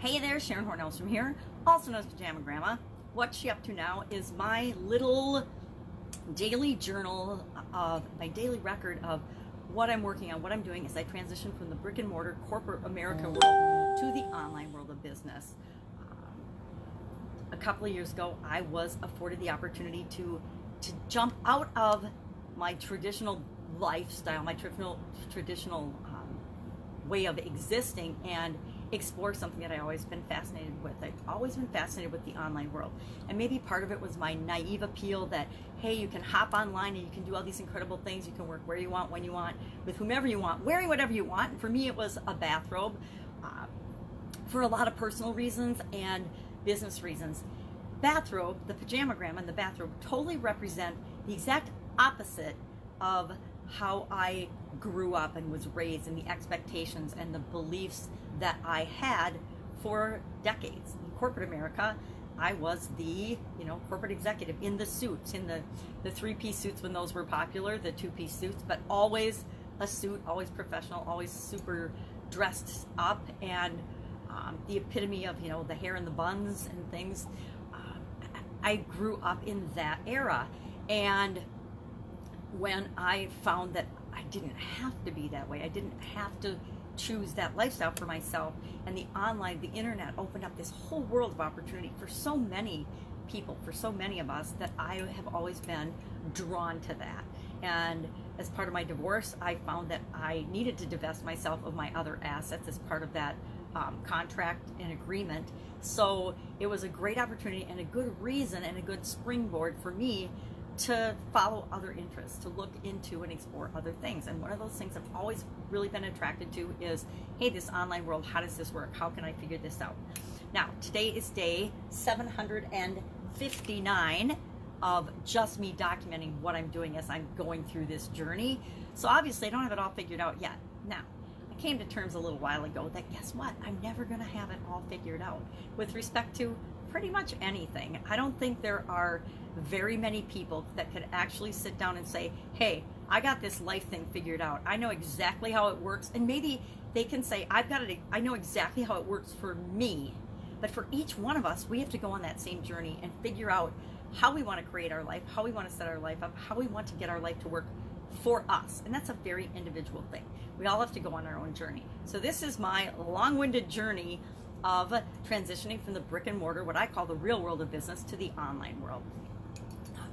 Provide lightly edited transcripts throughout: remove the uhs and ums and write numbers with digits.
Hey there, Sharon Horne-Ellstrom here, also known as Pajama Grandma. What she up to now is my little daily journal of my daily record of what I'm working on, what I'm doing as I transition from the brick and mortar corporate America world to the online world of business. A couple of years ago, I was afforded the opportunity to jump out of my traditional lifestyle, my traditional way of existing, and explore something that I've always been fascinated with. I've always been fascinated with the online world. And maybe part of it was my naive appeal that, hey, you can hop online and you can do all these incredible things. You can work where you want, when you want, with whomever you want, wearing whatever you want. And for me, it was a bathrobe for a lot of personal reasons and business reasons. Bathrobe, the pajama grandma and the bathrobe totally represent the exact opposite of how I grew up and was raised, and the expectations and the beliefs that I had for decades. In corporate America, I was the corporate executive in the suits, in the three-piece suits when those were popular, the two-piece suits, but always a suit, always professional, always super dressed up, and the epitome of the hair and the buns and things. I grew up in that era, and when I found that I didn't have to be that way, I didn't have to choose that lifestyle for myself, and the internet opened up this whole world of opportunity for so many people, for so many of us, that I have always been drawn to that. And as part of my divorce, I found that I needed to divest myself of my other assets as part of that contract and agreement. So it was a great opportunity and a good reason and a good springboard for me to follow other interests, to look into and explore other things. And one of those things I've always really been attracted to is, hey, this online world, how does this work? How can I figure this out? Now, today is day 759 of just me documenting what I'm doing as I'm going through this journey. So obviously I don't have it all figured out yet. Now, I came to terms a little while ago that, guess what? I'm never gonna have it all figured out with respect to pretty much anything. I don't think there are very many people that could actually sit down and say, hey, I got this life thing figured out. I know exactly how it works. And maybe they can say, I know exactly how it works for me. But for each one of us, we have to go on that same journey and figure out how we want to create our life, how we want to set our life up, how we want to get our life to work for us. And that's a very individual thing. We all have to go on our own journey. So this is my long-winded journey of transitioning from the brick and mortar, what I call the real world of business, to the online world.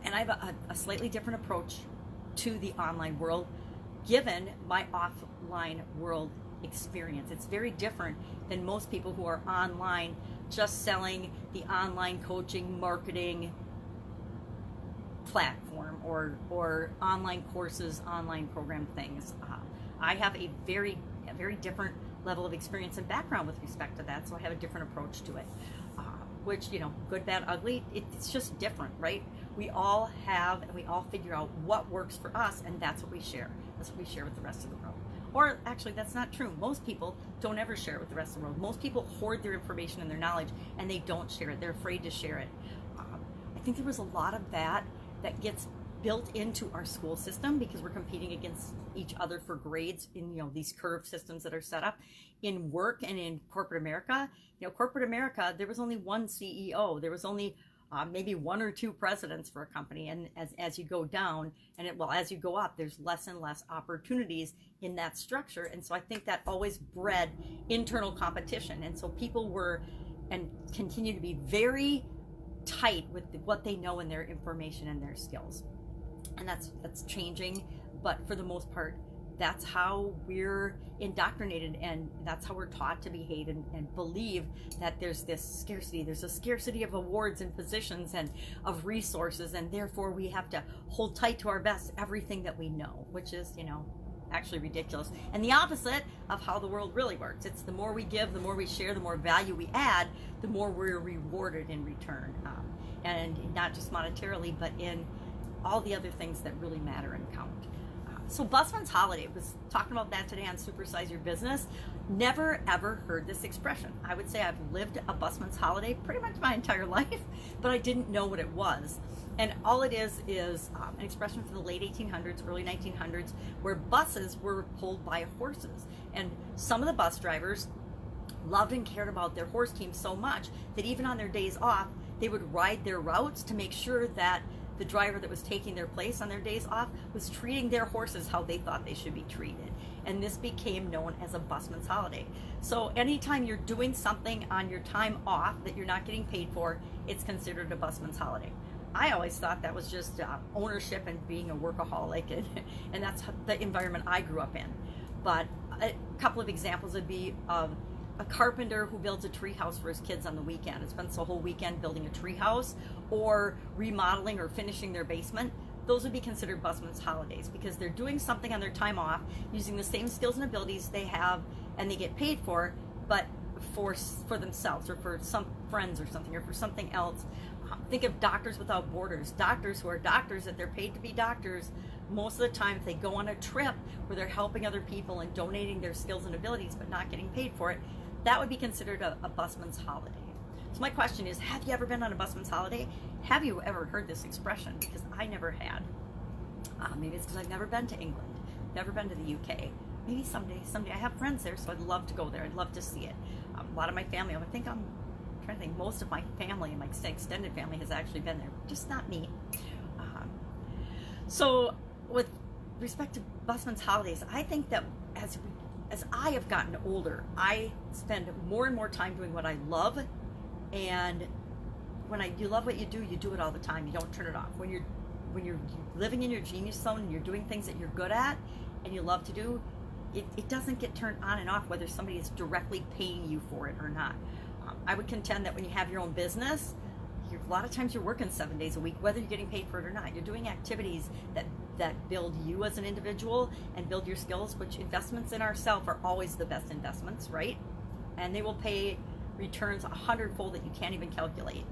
And I have a slightly different approach to the online world given my offline world experience. It's very different than most people who are online just selling the online coaching, marketing platform or online courses, online program things. I have a very different level of experience and background with respect to that, so I have a different approach to it. Which, good, bad, ugly, it's just different, right? We all have, and we all figure out what works for us, and that's what we share. That's what we share with the rest of the world. Or actually, that's not true. Most people don't ever share it with the rest of the world. Most people hoard their information and their knowledge, and they don't share it. They're afraid to share it. I think there was a lot of that gets built into our school system because we're competing against each other for grades in these curve systems that are set up in work and in corporate America. Corporate America, there was only one CEO. There was only maybe one or two presidents for a company, and as you go down and as you go up, there's less and less opportunities in that structure. And so I think that always bred internal competition, and so people were and continue to be very tight with what they know and their information and their skills. And that's changing, but for the most part, that's how we're indoctrinated, and that's how we're taught to behave and believe that there's this scarcity. There's a scarcity of awards and positions and of resources, and therefore we have to hold tight to our best everything that we know, which is, actually ridiculous. And the opposite of how the world really works. It's the more we give, the more we share, the more value we add, the more we're rewarded in return. And not just monetarily, but in all the other things that really matter and count. So Busman's holiday, was talking about that today on Supersize Your Business. Never ever heard this expression. I would say I've lived a Busman's holiday pretty much my entire life, but I didn't know what it was. And all it is an expression from the late 1800s, early 1900s, where buses were pulled by horses. And some of the bus drivers loved and cared about their horse team so much that even on their days off, they would ride their routes to make sure that the driver that was taking their place on their days off was treating their horses how they thought they should be treated. And this became known as a busman's holiday. So anytime you're doing something on your time off that you're not getting paid for, it's considered a busman's holiday. I always thought that was just ownership and being a workaholic, and that's the environment I grew up in. But a couple of examples would be of a carpenter who builds a tree house for his kids on the weekend and spends the whole weekend building a tree house or remodeling or finishing their basement. Those would be considered busman's holidays because they're doing something on their time off using the same skills and abilities they have and they get paid for, but for themselves or for some friends or something or for something else. Think of Doctors Without Borders. Doctors who are doctors that they're paid to be doctors. Most of the time, if they go on a trip where they're helping other people and donating their skills and abilities but not getting paid for it, that would be considered a busman's holiday. So my question is, have you ever been on a busman's holiday? Have you ever heard this expression? Because I never had. Maybe it's because I've never been to England, never been to the UK. Maybe someday I have friends there, so I'd love to go there. I'd love to see it. A lot of my family, I'm trying to think, most of my family and my extended family has actually been there, just not me. So with respect to busman's holidays, I think that as I have gotten older, I spend more and more time doing what I love, and when you love what you do it all the time. You don't turn it off. When you're living in your genius zone and you're doing things that you're good at and you love to do, it doesn't get turned on and off whether somebody is directly paying you for it or not. I would contend that when you have your own business, a lot of times you're working 7 days a week, whether you're getting paid for it or not. You're doing activities that build you as an individual and build your skills, which investments in ourselves are always the best investments, right? And they will pay returns 100-fold that you can't even calculate.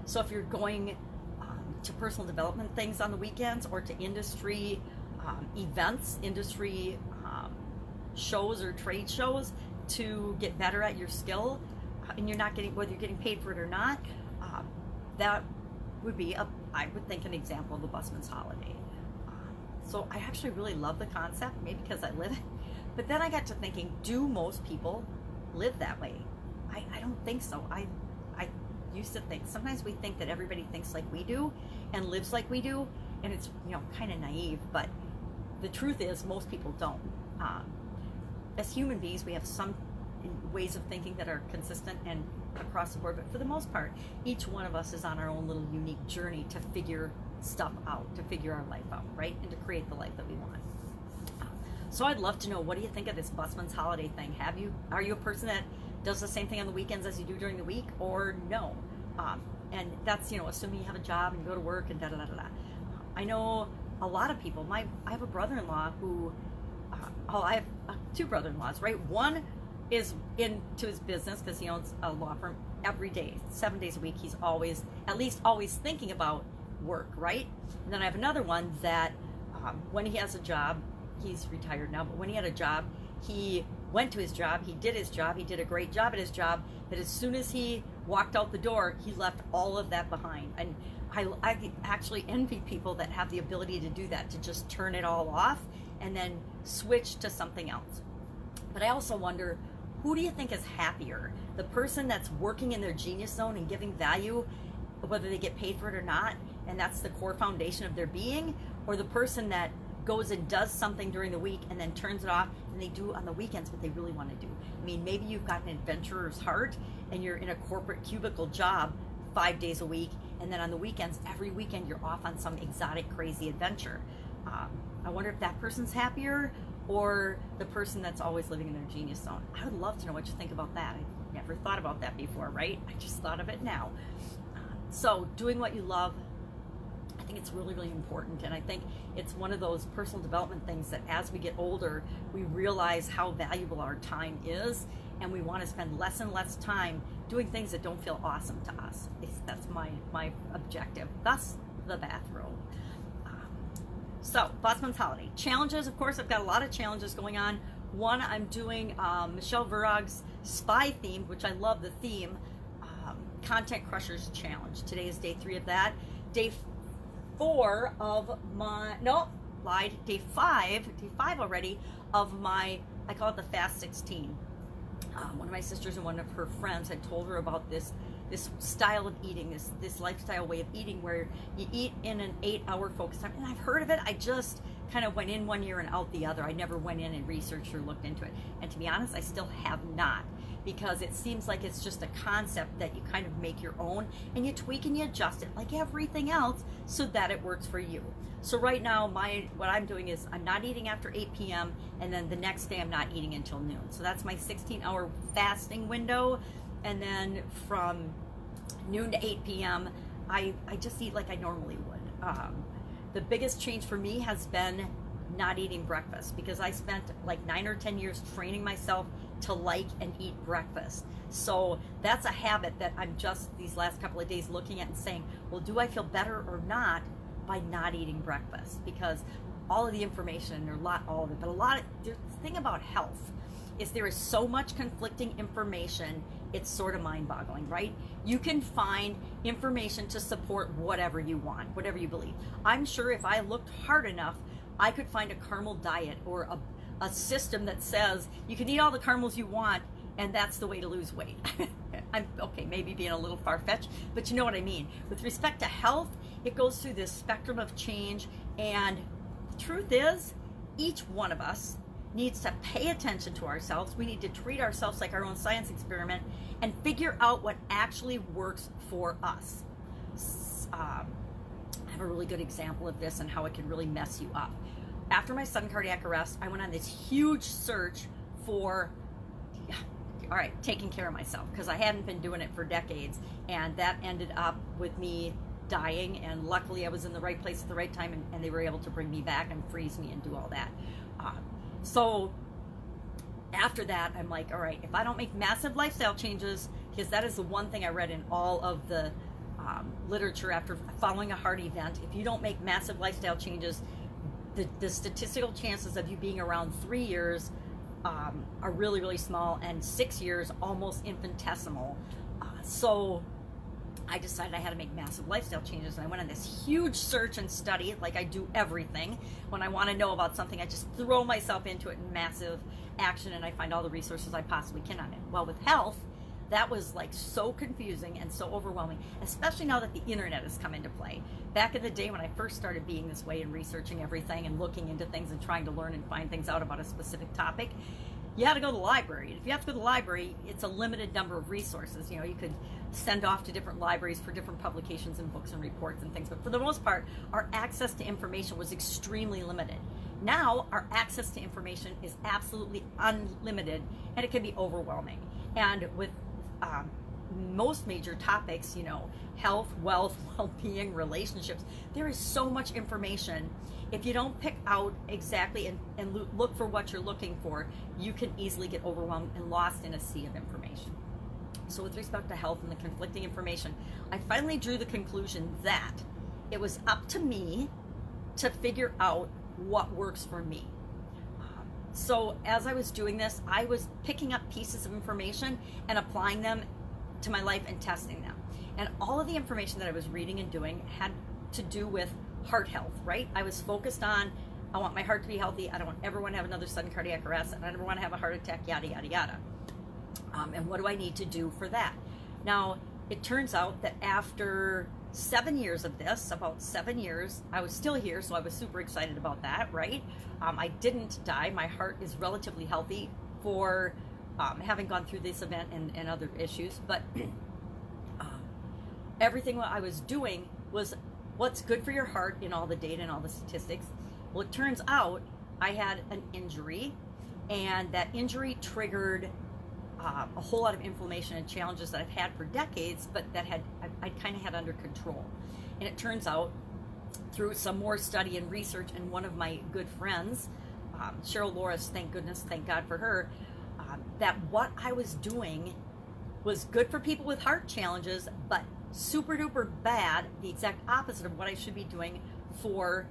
So if you're going to personal development things on the weekends or to industry events, industry shows or trade shows to get better at your skill, and you're not getting, whether you're getting paid for it or not, that would be, I would think, an example of a busman's holiday. So I actually really love the concept, maybe because I live it. But then I got to thinking, do most people live that way? I don't think so. I used to think, sometimes we think that everybody thinks like we do and lives like we do, and it's, kind of naive, but the truth is most people don't. As human beings, we have some ways of thinking that are consistent and across the board, but for the most part, each one of us is on our own little unique journey to figure stuff out, to figure our life out, right? And to create the life that we want. So I'd love to know, what do you think of this busman's holiday thing? Are you a person that does the same thing on the weekends as you do during the week, or no? And that's, assuming you have a job and you go to work and da-da-da-da-da. I know a lot of people, I have a brother-in-law who, I have two brother-in-laws, right? One is into his business because he owns a law firm every day, 7 days a week. He's always thinking about work, right? And then I have another one that when he has a job, he's retired now, but when he had a job, he went to his job, he did his job, he did a great job at his job, but as soon as he walked out the door, he left all of that behind. And I actually envy people that have the ability to do that, to just turn it all off and then switch to something else. But I also wonder, who do you think is happier? The person that's working in their genius zone and giving value, whether they get paid for it or not, and that's the core foundation of their being, or the person that goes and does something during the week and then turns it off and they do on the weekends what they really want to do? I mean, maybe you've got an adventurer's heart and you're in a corporate cubicle job 5 days a week, and then on the weekends, every weekend, you're off on some exotic, crazy adventure. I wonder if that person's happier or the person that's always living in their genius zone. I would love to know what you think about that. I never thought about that before, right? I just thought of it now. So doing what you love, I think it's really, really important. And I think it's one of those personal development things that as we get older, we realize how valuable our time is, and we want to spend less and less time doing things that don't feel awesome to us. That's my objective. Thus, the bathrobe. So, busman's holiday. Challenges, of course, I've got a lot of challenges going on. One, I'm doing Michelle Verog's Spy theme, which I love the theme, Content Crushers Challenge. Today is day 3 of that. Day 4 of my, no, lied, day 5 already of my, I call it the Fast 16. one of my sisters and one of her friends had told her about this style of eating, this lifestyle way of eating where you eat in an 8-hour focus time. And I've heard of it. I just kind of went in one year and out the other. I never went in and researched or looked into it. And to be honest, I still have not, because it seems like it's just a concept that you kind of make your own and you tweak and you adjust it like everything else so that it works for you. So right now, what I'm doing is I'm not eating after 8 p.m. and then the next day I'm not eating until noon. So that's my 16-hour fasting window. And then from noon to 8 p.m., I just eat like I normally would. The biggest change for me has been not eating breakfast, because I spent like 9 or 10 years training myself to like and eat breakfast. So that's a habit that I'm just these last couple of days looking at and saying, well, do I feel better or not by not eating breakfast? Because all of the information, or not all of it, but the thing about health is there is so much conflicting information, it's sort of mind-boggling, right? You can find information to support whatever you want, whatever you believe. I'm sure if I looked hard enough, I could find a caramel diet or a system that says you can eat all the caramels you want and that's the way to lose weight. I'm okay, maybe being a little far-fetched, but you know what I mean. With respect to health, it goes through this spectrum of change, and the truth is, each one of us needs to pay attention to ourselves. We need to treat ourselves like our own science experiment and figure out what actually works for us. I have a really good example of this and how it can really mess you up. After my sudden cardiac arrest, I went on this huge search for, all right, taking care of myself, because I hadn't been doing it for decades, and that ended up with me dying, and luckily I was in the right place at the right time, and they were able to bring me back and freeze me and do all that. So after that, I'm like, all right, if I don't make massive lifestyle changes, because that is the one thing I read in all of the literature after following a heart event, if you don't make massive lifestyle changes, the statistical chances of you being around 3 years are really, really small, and 6 years almost infinitesimal. So I decided I had to make massive lifestyle changes, and I went on this huge search and study, like I do everything. When I want to know about something, I just throw myself into it in massive action, and I find all the resources I possibly can on it. Well, with health, that was like so confusing and so overwhelming, especially now that the internet has come into play. Back in the day when I first started being this way and researching everything and looking into things and trying to learn and find things out about a specific topic, you had to go to the library. And if you have to go to the library, it's a limited number of resources. You know, you could send off to different libraries for different publications and books and reports and things. But for the most part, our access to information was extremely limited. Now, our access to information is absolutely unlimited, and it can be overwhelming. And with most major topics, you know, health, wealth, well-being, relationships, there is so much information. If you don't pick out exactly and look for what you're looking for, you can easily get overwhelmed and lost in a sea of information. So with respect to health and the conflicting information, I finally drew the conclusion that it was up to me to figure out what works for me. So as I was doing this, I was picking up pieces of information and applying them to my life and testing them. And all of the information that I was reading and doing had to do with heart health, right? I was focused on, I want my heart to be healthy. I don't ever want to have another sudden cardiac arrest. And I never want to have a heart attack, yada, yada, yada. And what do I need to do for that? Now, it turns out that after 7 years of this, about 7 years, I was still here, so I was super excited about that, right? I didn't die. My heart is relatively healthy for having gone through this event and other issues, but everything I was doing was what's good for your heart in all the data and all the statistics. Well, it turns out I had an injury, and that injury triggered a whole lot of inflammation and challenges that I've had for decades, but that I kind of had under control. And it turns out, through some more study and research, and one of my good friends, Cheryl Loris, thank goodness, thank God for her, that what I was doing was good for people with heart challenges, but super duper bad, the exact opposite of what I should be doing for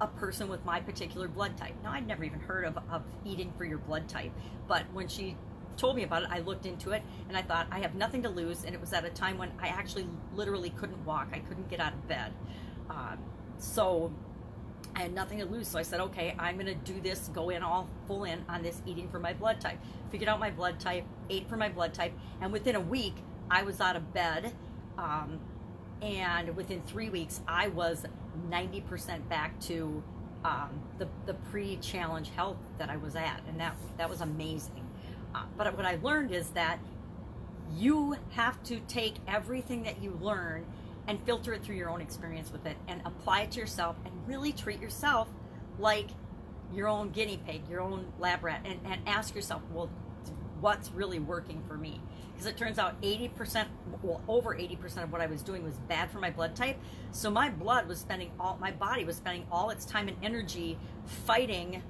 a person with my particular blood type. Now, I'd never even heard of eating for your blood type, but when she told me about it, I looked into it, and I thought, I have nothing to lose. And it was at a time when I actually literally couldn't walk. I couldn't get out of bed. So I had nothing to lose, so I said, okay, I'm going to do this, go in all full in on this eating for my blood type. Figured out my blood type, ate for my blood type, and within a week, I was out of bed, and within 3 weeks, I was 90% back to the pre-challenge health that I was at, and that was amazing. But what I learned is that you have to take everything that you learn and filter it through your own experience with it and apply it to yourself and really treat yourself like your own guinea pig, your own lab rat, and ask yourself, well, what's really working for me? Because it turns out 80%, well, over 80% of what I was doing was bad for my blood type. So my body was spending all its time and energy fighting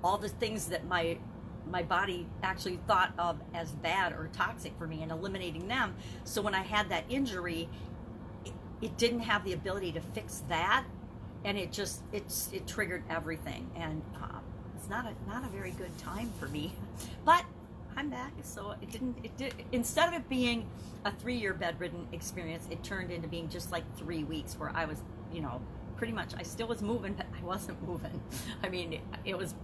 all the things that my body actually thought of as bad or toxic for me and eliminating them. So when I had that injury, it didn't have the ability to fix that, and it triggered everything, and it's not a very good time for me. But I'm back, so instead of it being a 3-year bedridden experience, it turned into being just like 3 weeks where I was, pretty much, I still was moving, but I wasn't moving. I mean, it was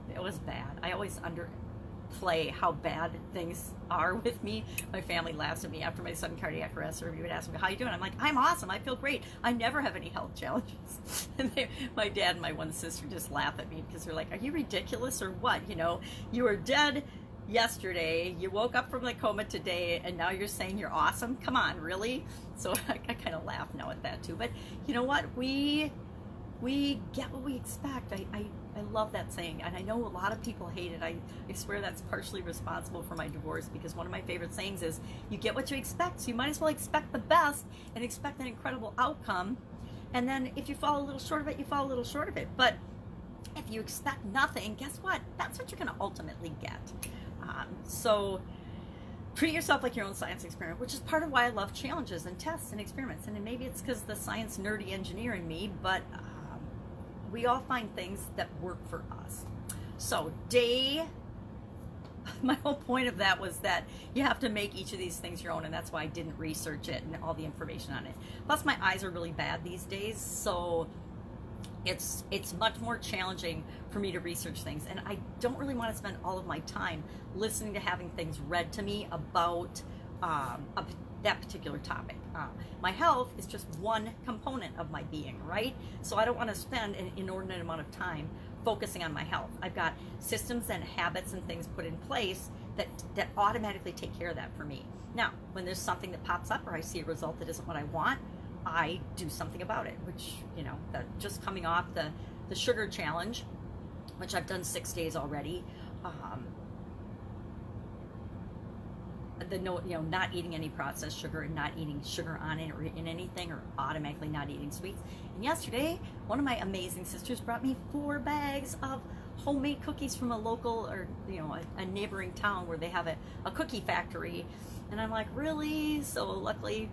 bad. I always underplay how bad things are with me. My family laughs at me after my sudden cardiac arrest, or you would ask me, how you doing? I'm like, I'm awesome. I feel great. I never have any health challenges. And my dad and my one sister just laugh at me because they're like, are you ridiculous or what? You were dead yesterday, you woke up from the coma today, and now you're saying you're awesome? Come on, really? So I kind of laugh now at that too. But you know what? We get what we expect. I love that saying, and I know a lot of people hate it. I swear that's partially responsible for my divorce, because one of my favorite sayings is, you get what you expect, so you might as well expect the best and expect an incredible outcome. And then if you fall a little short of it, you fall a little short of it. But if you expect nothing, guess what? That's what you're going to ultimately get. So treat yourself like your own science experiment, which is part of why I love challenges and tests and experiments. And maybe it's because the science nerdy engineer in me, but we all find things that work for us. So my whole point of that was that you have to make each of these things your own, and that's why I didn't research it and all the information on it. Plus my eyes are really bad these days, so it's much more challenging for me to research things, and I don't really want to spend all of my time listening to having things read to me about that particular topic. My health is just one component of my being, right? So I don't want to spend an inordinate amount of time focusing on my health. I've got systems and habits and things put in place that automatically take care of that for me. Now, when there's something that pops up or I see a result that isn't what I want, I do something about it, which, just coming off the sugar challenge, which I've done 6 days already, not eating any processed sugar and not eating sugar on it or in anything, or automatically not eating sweets. And yesterday, one of my amazing sisters brought me 4 bags of homemade cookies from a local, or a neighboring town where they have a cookie factory. And I'm like, really? So luckily,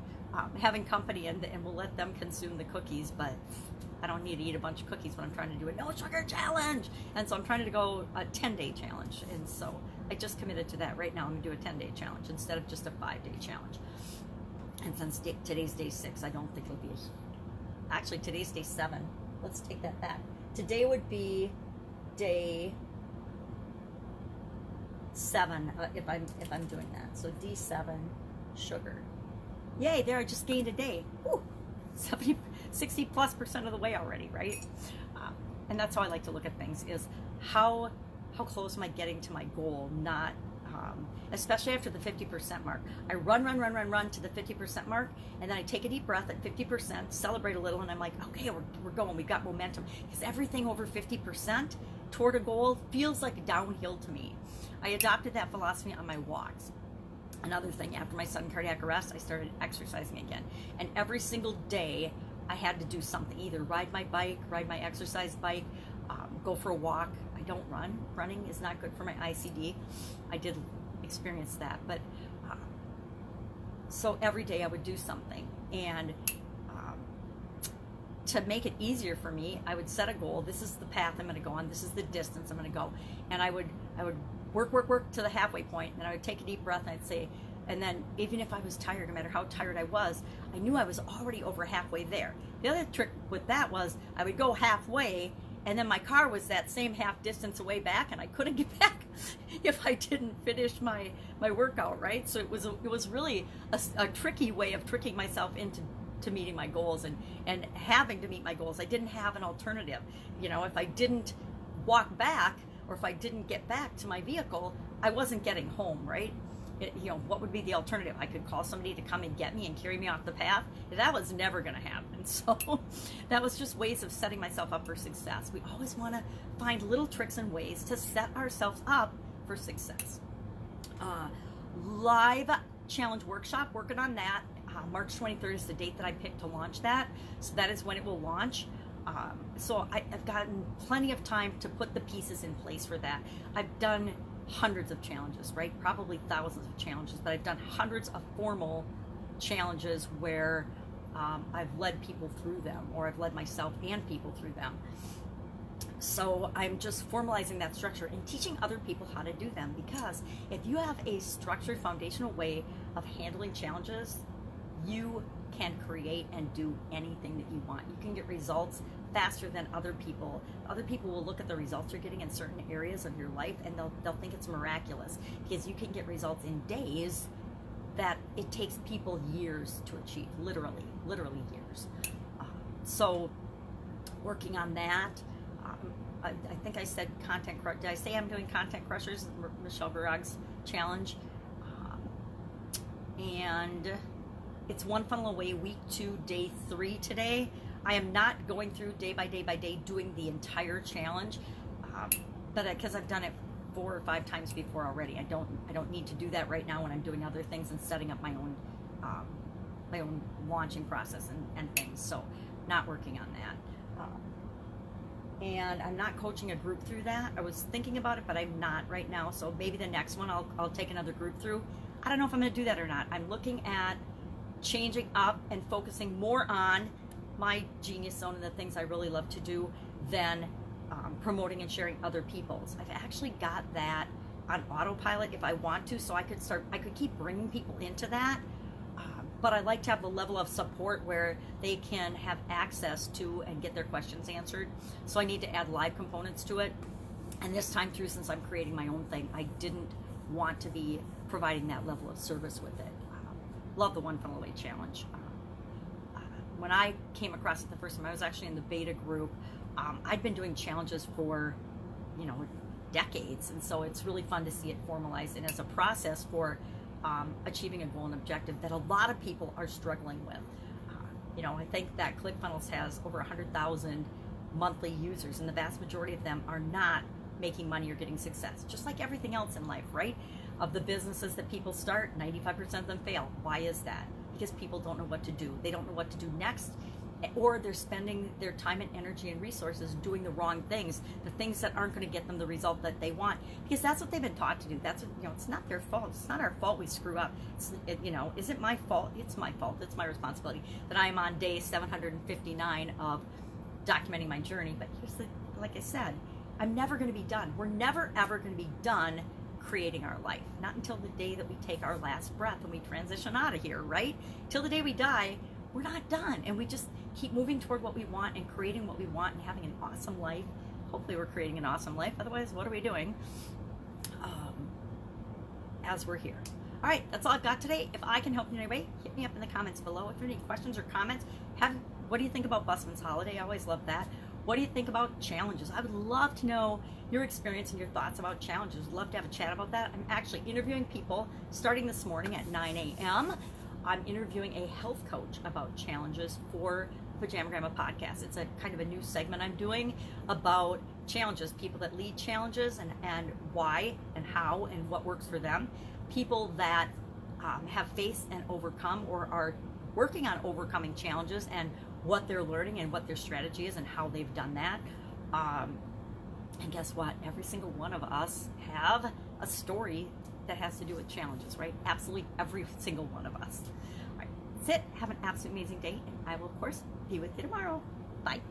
having company, and we'll let them consume the cookies, but I don't need to eat a bunch of cookies when I'm trying to do a no sugar challenge. And so I'm trying to go a 10-day challenge. And so I just committed to that. Right now I'm going to do a 10-day challenge instead of just a 5-day challenge. And since today's day 6, I don't think it'll be actually today's day 7. Let's take that back. Today would be day 7 if I'm doing that. So D7 sugar. Yay, there, I just gained a day. Woo, 60+% of the way already, right? And that's how I like to look at things, is how close am I getting to my goal, not, especially after the 50% mark. I run to the 50% mark, and then I take a deep breath at 50%, celebrate a little, and I'm like, okay, we're going, we've got momentum. Because everything over 50% toward a goal feels like downhill to me. I adopted that philosophy on my walks. Another thing, after my sudden cardiac arrest, I started exercising again. And every single day, I had to do something, either ride my bike, ride my exercise bike, go for a walk. I don't run. Running is not good for my ICD. I did experience that. But so every day I would do something. And to make it easier for me, I would set a goal. This is the path I'm going to go on. This is the distance I'm going to go. And I would work to the halfway point, and then I would take a deep breath, and I'd say, And then even if I was tired, no matter how tired I was, I knew I was already over halfway there. The other trick with that was I would go halfway, and then my car was that same half distance away back, and I couldn't get back if I didn't finish my workout, right? So it was really a tricky way of tricking myself into meeting my goals and having to meet my goals. I didn't have an alternative. You know, if I didn't walk back, or if I didn't get back to my vehicle, I wasn't getting home, right? You know, what would be the alternative? I could call somebody to come and get me and carry me off the path. That was never going to happen. So that was just ways of setting myself up for success. We always want to find little tricks and ways to set ourselves up for success. Live challenge workshop, working on that. March 23rd is the date that I picked to launch that. So that is when it will launch. So I've gotten plenty of time to put the pieces in place for that. I've done hundreds of challenges, right? Probably thousands of challenges, but I've done hundreds of formal challenges where I've led people through them, or I've led myself and people through them. So I'm just formalizing that structure and teaching other people how to do them, because if you have a structured foundational way of handling challenges, you can create and do anything that you want. You can get results faster than other people. Other people will look at the results you're getting in certain areas of your life, and they'll think it's miraculous, because you can get results in days that it takes people years to achieve, literally years. So working on that. I think I said content. Did I say I'm doing Content Crushers, Michelle Barag's challenge? And it's one funnel away, week 2, day 3 today. I am not going through day by day doing the entire challenge, but because I've done it 4 or 5 times before already, I don't need to do that right now when I'm doing other things and setting up my own launching process and things. So not working on that. And I'm not coaching a group through that. I was thinking about it, but I'm not right now. So maybe the next one I'll take another group through. I don't know if I'm going to do that or not. I'm looking at changing up and focusing more on my genius zone and the things I really love to do than promoting and sharing other people's. I've actually got that on autopilot if I want to, so I could keep bringing people into that. But I like to have the level of support where they can have access to and get their questions answered. So I need to add live components to it. And this time through, since I'm creating my own thing, I didn't want to be providing that level of service with it. Love the One Funnel Away Challenge. When I came across it the first time, I was actually in the beta group. I'd been doing challenges for, decades. And so it's really fun to see it formalized and as a process for achieving a goal and objective that a lot of people are struggling with. I think that ClickFunnels has over 100,000 monthly users, and the vast majority of them are not making money or getting success, just like everything else in life, right? Of the businesses that people start, 95% of them fail. Why is that? Because people don't know what to do. They don't know what to do next, or they're spending their time and energy and resources doing the wrong things, the things that aren't going to get them the result that they want, because that's what they've been taught to do. That's what, it's not their fault. It's not our fault we screw up. Is it my fault? It's my fault. It's my responsibility that I'm on day 759 of documenting my journey. But like I said, I'm never going to be done. We're never ever going to be done creating our life. Not until the day that we take our last breath and we transition out of here, right? Till the day we die, we're not done. And we just keep moving toward what we want and creating what we want and having an awesome life. Hopefully we're creating an awesome life. Otherwise, what are we doing as we're here? All right, that's all I've got today. If I can help you in any way, hit me up in the comments below. If there are any questions or comments, what do you think about Busman's holiday? I always love that. What do you think about challenges? I would love to know your experience and your thoughts about challenges. I'd love to have a chat about that. I'm actually interviewing people starting this morning at 9 a.m. I'm interviewing a health coach about challenges for the Pajama Grandma podcast. It's a kind of a new segment I'm doing about challenges, people that lead challenges and why and how and what works for them, people that have faced and overcome or are working on overcoming challenges and what they're learning and what their strategy is and how they've done that. And guess what? Every single one of us have a story that has to do with challenges, right? Absolutely every single one of us. All right, that's it. Have an absolutely amazing day, and I will, of course, be with you tomorrow. Bye.